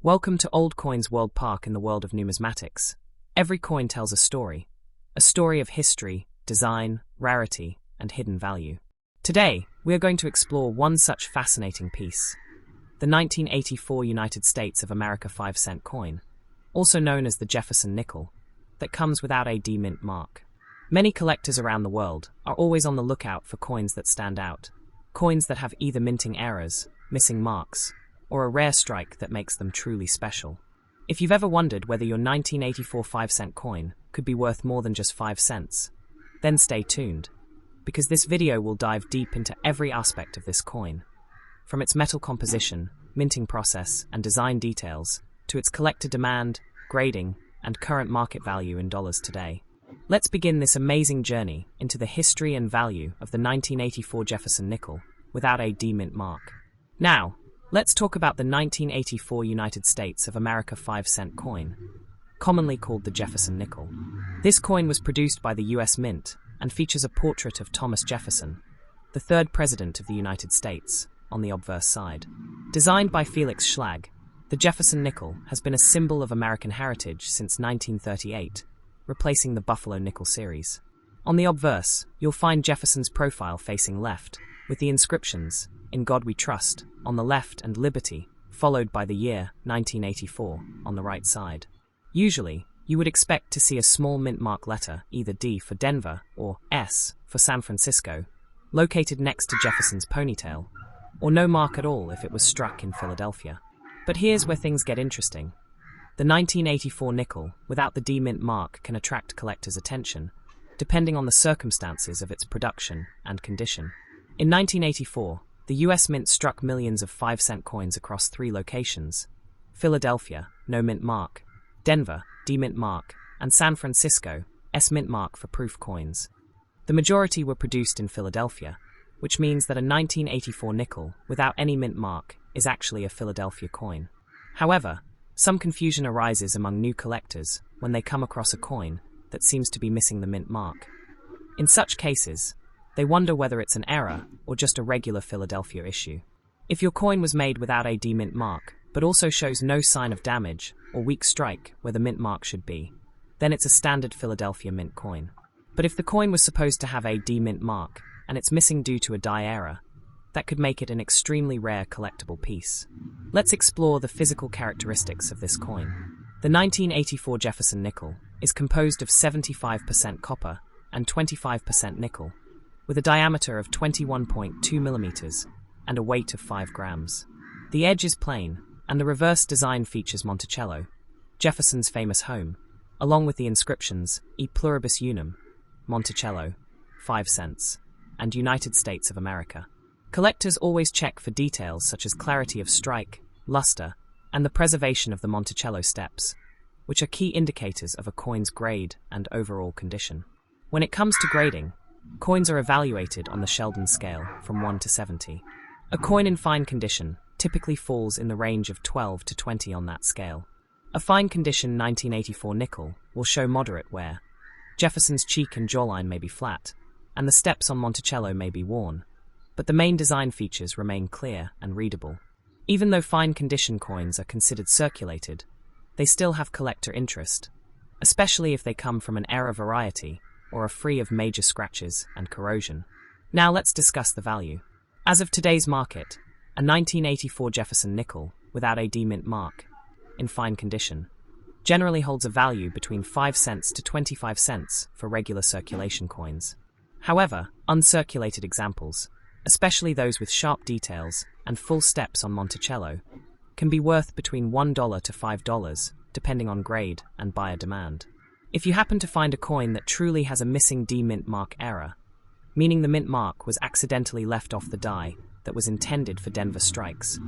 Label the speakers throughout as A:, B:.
A: Welcome to Old Coins World Park in the world of numismatics. Every coin tells a story of history, design, rarity, and hidden value. Today, we are going to explore one such fascinating piece, the 1984 United States of America 5-cent coin, also known as the Jefferson Nickel, that comes without a D-mint mark. Many collectors around the world are always on the lookout for coins that stand out, coins that have either minting errors, missing marks, or a rare strike that makes them truly special. If you've ever wondered whether your 1984 5-cent coin could be worth more than just 5 cents, then stay tuned, because this video will dive deep into every aspect of this coin, from its metal composition, minting process, and design details, to its collector demand, grading, and current market value in dollars today. Let's begin this amazing journey into the history and value of the 1984 Jefferson Nickel without a D-mint mark. Now, let's talk about the 1984 United States of America 5-cent coin, commonly called the Jefferson Nickel. This coin was produced by the U.S. Mint and features a portrait of Thomas Jefferson, the third president of the United States, on the obverse side. Designed by Felix Schlag, the Jefferson Nickel has been a symbol of American heritage since 1938, replacing the Buffalo Nickel series. On the obverse, you'll find Jefferson's profile facing left, with the inscriptions, "In God We Trust," on the left and "Liberty," followed by the year 1984, on the right side. Usually, you would expect to see a small mint mark letter, either D for Denver or S for San Francisco, located next to Jefferson's ponytail, or no mark at all if it was struck in Philadelphia. But here's where things get interesting. The 1984 nickel without the D-mint mark can attract collectors' attention, depending on the circumstances of its production and condition. In 1984, the U.S. Mint struck millions of 5-cent coins across 3 locations: Philadelphia, no mint mark; Denver, D-mint mark; and San Francisco, S-mint mark for proof coins. The majority were produced in Philadelphia, which means that a 1984 nickel without any mint mark is actually a Philadelphia coin. However, some confusion arises among new collectors when they come across a coin that seems to be missing the mint mark. In such cases, they wonder whether it's an error or just a regular Philadelphia issue. If your coin was made without a D-mint mark, but also shows no sign of damage or weak strike where the mint mark should be, then it's a standard Philadelphia mint coin. But if the coin was supposed to have a D-mint mark and it's missing due to a die error, that could make it an extremely rare collectible piece. Let's explore the physical characteristics of this coin. The 1984 Jefferson Nickel is composed of 75% copper and 25% nickel, with a diameter of 21.2 millimeters and a weight of 5 grams. The edge is plain, and the reverse design features Monticello, Jefferson's famous home, along with the inscriptions E Pluribus Unum, Monticello, 5 cents, and United States of America. Collectors always check for details such as clarity of strike, luster, and the preservation of the Monticello steps, which are key indicators of a coin's grade and overall condition. When it comes to grading, coins are evaluated on the Sheldon scale from 1 to 70. A coin in fine condition typically falls in the range of 12 to 20 on that scale. A fine condition 1984 nickel will show moderate wear. Jefferson's cheek and jawline may be flat, and the steps on Monticello may be worn, but the main design features remain clear and readable. Even though fine condition coins are considered circulated, they still have collector interest, especially if they come from an era variety or are free of major scratches and corrosion. Now let's discuss the value. As of today's market, a 1984 Jefferson Nickel without a D-mint mark, in fine condition, generally holds a value between 5 cents to 25 cents for regular circulation coins. However, uncirculated examples, especially those with sharp details and full steps on Monticello, can be worth between $1 to $5, depending on grade and buyer demand. If you happen to find a coin that truly has a missing D-mint mark error, meaning the mint mark was accidentally left off the die that was intended for Denver strikes,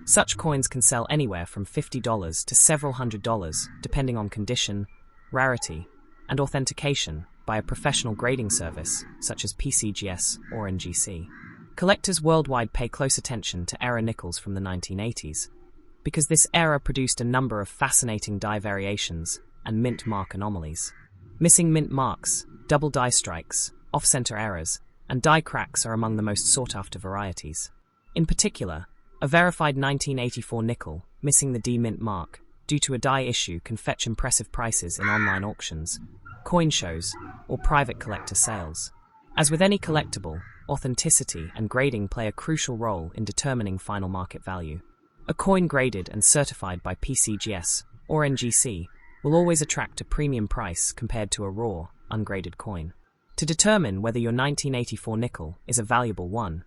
A: such coins can sell anywhere from $50 to several $100s, depending on condition, rarity, and authentication by a professional grading service such as PCGS or NGC. Collectors worldwide pay close attention to error nickels from the 1980s, because this era produced a number of fascinating die variations and mint mark anomalies. Missing mint marks, double die strikes, off-center errors, and die cracks are among the most sought-after varieties. In particular, a verified 1984 nickel missing the D-mint mark due to a die issue can fetch impressive prices in online auctions, coin shows, or private collector sales. As with any collectible, authenticity and grading play a crucial role in determining final market value. A coin graded and certified by PCGS or NGC will always attract a premium price compared to a raw, ungraded coin. To determine whether your 1984 nickel is a valuable one,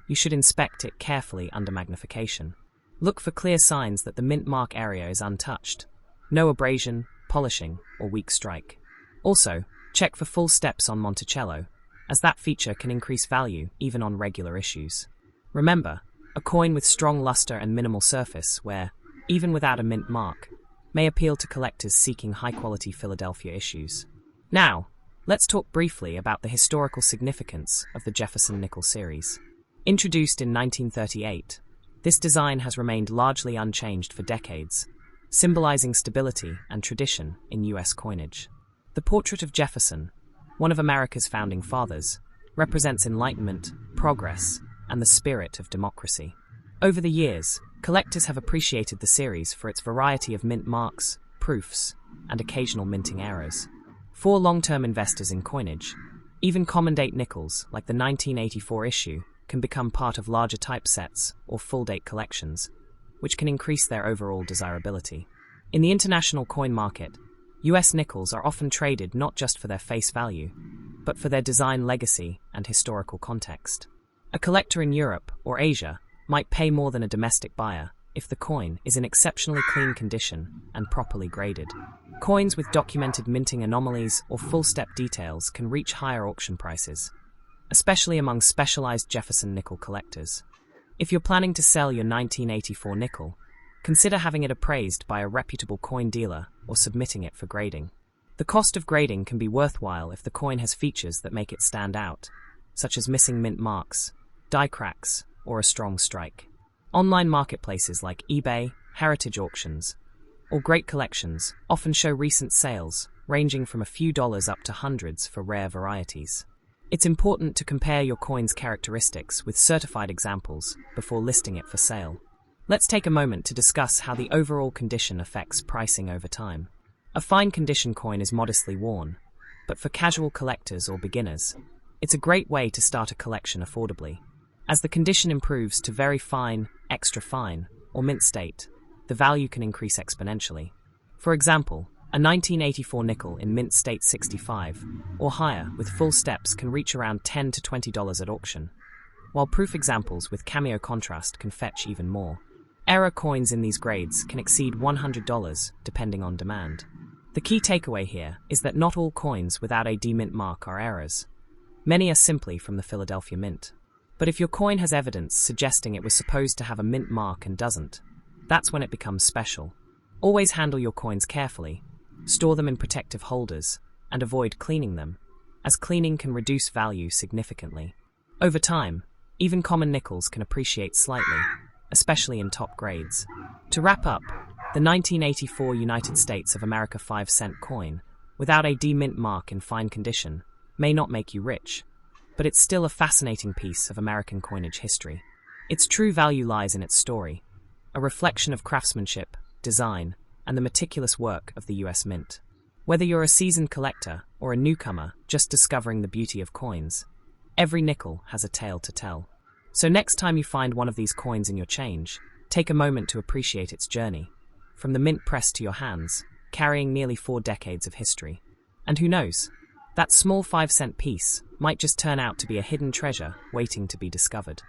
A: you should inspect it carefully under magnification. Look for clear signs that the mint mark area is untouched, no abrasion, polishing, or weak strike. Also, check for full steps on Monticello, as that feature can increase value even on regular issues. Remember, a coin with strong luster and minimal surface wear, even without a mint mark, may appeal to collectors seeking high-quality Philadelphia issues. Now, let's talk briefly about the historical significance of the Jefferson Nickel series. Introduced in 1938, this design has remained largely unchanged for decades, symbolizing stability and tradition in U.S. coinage. The portrait of Jefferson, one of America's founding fathers, represents enlightenment, progress, and the spirit of democracy. Over the years, collectors have appreciated the series for its variety of mint marks, proofs, and occasional minting errors. For long-term investors in coinage, even common-date nickels like the 1984 issue can become part of larger typesets or full-date collections, which can increase their overall desirability. In the international coin market, US nickels are often traded not just for their face value, but for their design legacy and historical context. A collector in Europe or Asia might pay more than a domestic buyer if the coin is in exceptionally clean condition and properly graded. Coins with documented minting anomalies or full-step details can reach higher auction prices, especially among specialized Jefferson nickel collectors. If you're planning to sell your 1984 nickel, consider having it appraised by a reputable coin dealer or submitting it for grading. The cost of grading can be worthwhile if the coin has features that make it stand out, such as missing mint marks, die cracks, or a strong strike. Online marketplaces like eBay, heritage auctions, or great collections often show recent sales, ranging from a few dollars up to hundreds for rare varieties. It's important to compare your coin's characteristics with certified examples before listing it for sale. Let's take a moment to discuss how the overall condition affects pricing over time. A fine condition coin is modestly worn, but for casual collectors or beginners, it's a great way to start a collection affordably. As the condition improves to very fine, extra fine, or mint state, the value can increase exponentially. For example, a 1984 nickel in mint state 65 or higher with full steps can reach around $10 to $20 at auction, while proof examples with cameo contrast can fetch even more. Error coins in these grades can exceed $100 depending on demand. The key takeaway here is that not all coins without a D-mint mark are errors. Many are simply from the Philadelphia Mint. But if your coin has evidence suggesting it was supposed to have a mint mark and doesn't, that's when it becomes special. Always handle your coins carefully, store them in protective holders, and avoid cleaning them, as cleaning can reduce value significantly. Over time, even common nickels can appreciate slightly, especially in top grades. To wrap up, the 1984 United States of America 5-cent coin, without a D-mint mark in fine condition, may not make you rich, but it's still a fascinating piece of American coinage history. Its true value lies in its story, a reflection of craftsmanship, design, and the meticulous work of the US Mint. Whether you're a seasoned collector or a newcomer just discovering the beauty of coins, every nickel has a tale to tell. So next time you find one of these coins in your change, take a moment to appreciate its journey, from the mint press to your hands, carrying nearly 4 decades of history. And who knows, that small 5-cent piece might just turn out to be a hidden treasure waiting to be discovered.